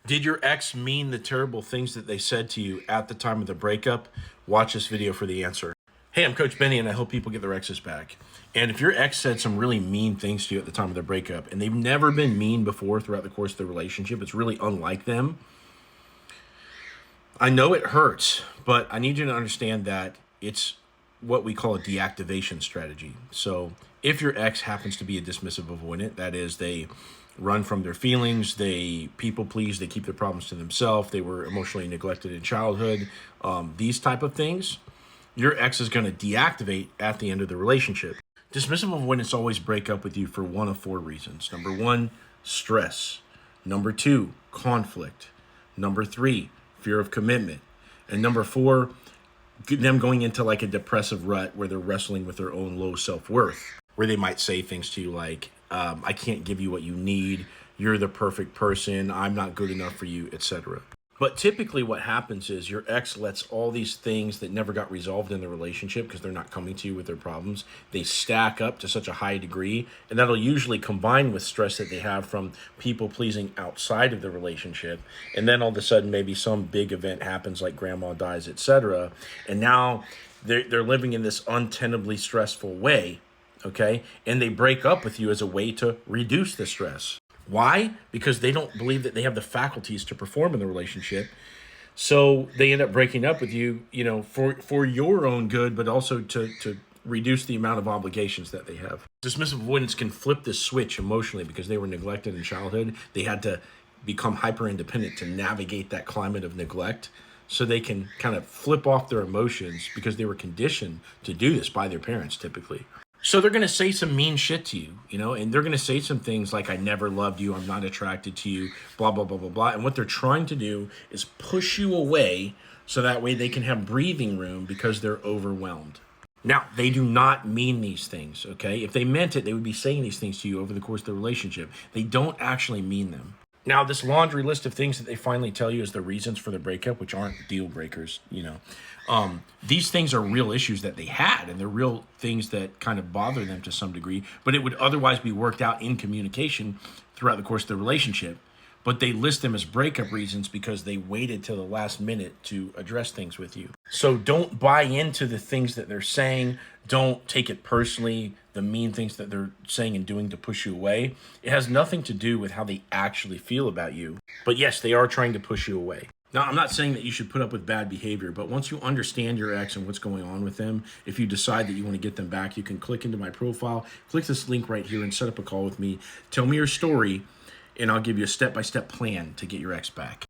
Did your ex mean the terrible things that they said to you at the time of the breakup? Watch this video for the answer. Hey, I'm Coach Benny, and I help people get their exes back. And if your ex said some really mean things to you at the time of their breakup, and they've never been mean before throughout the course of the relationship, it's really unlike them. I know it hurts, but I need you to understand that it's what we call a deactivation strategy. So if your ex happens to be a dismissive avoidant, that is, they run from their feelings, they people please, they keep their problems to themselves, they were emotionally neglected in childhood, these type of things, your ex is going to deactivate at the end of the relationship. Dismissive avoidants always break up with you for one of four reasons. Number one, stress. Number two, conflict. Number three, fear of commitment. And number four, them going into like a depressive rut where they're wrestling with their own low self-worth, where they might say things to you like, I can't give you what you need, you're the perfect person, I'm not good enough for you, etc. But typically what happens is your ex lets all these things that never got resolved in the relationship, because they're not coming to you with their problems, they stack up to such a high degree, and that'll usually combine with stress that they have from people pleasing outside of the relationship. And then all of a sudden maybe some big event happens like grandma dies, etc. And now they're living in this untenably stressful way, okay? And they break up with you as a way to reduce the stress. Why? Because they don't believe that they have the faculties to perform in the relationship. So they end up breaking up with you, for your own good, but also to reduce the amount of obligations that they have. Dismissive avoidance can flip this switch emotionally because they were neglected in childhood. They had to become hyper independent to navigate that climate of neglect. So they can kind of flip off their emotions because they were conditioned to do this by their parents typically. So they're going to say some mean shit to you, and they're going to say some things like, I never loved you, I'm not attracted to you, blah, blah, blah, blah, blah. And what they're trying to do is push you away so that way they can have breathing room because they're overwhelmed. Now, they do not mean these things, okay? If they meant it, they would be saying these things to you over the course of the relationship. They don't actually mean them. Now, this laundry list of things that they finally tell you is the reasons for the breakup, which aren't deal breakers, these things are real issues that they had, and they're real things that kind of bother them to some degree, but it would otherwise be worked out in communication throughout the course of the relationship. But they list them as breakup reasons because they waited till the last minute to address things with you. So don't buy into the things that they're saying. Don't take it personally, the mean things that they're saying and doing to push you away. It has nothing to do with how they actually feel about you. But yes, they are trying to push you away. Now, I'm not saying that you should put up with bad behavior, but once you understand your ex and what's going on with them, if you decide that you want to get them back, you can click into my profile, click this link right here and set up a call with me. Tell me your story, and I'll give you a step-by-step plan to get your ex back.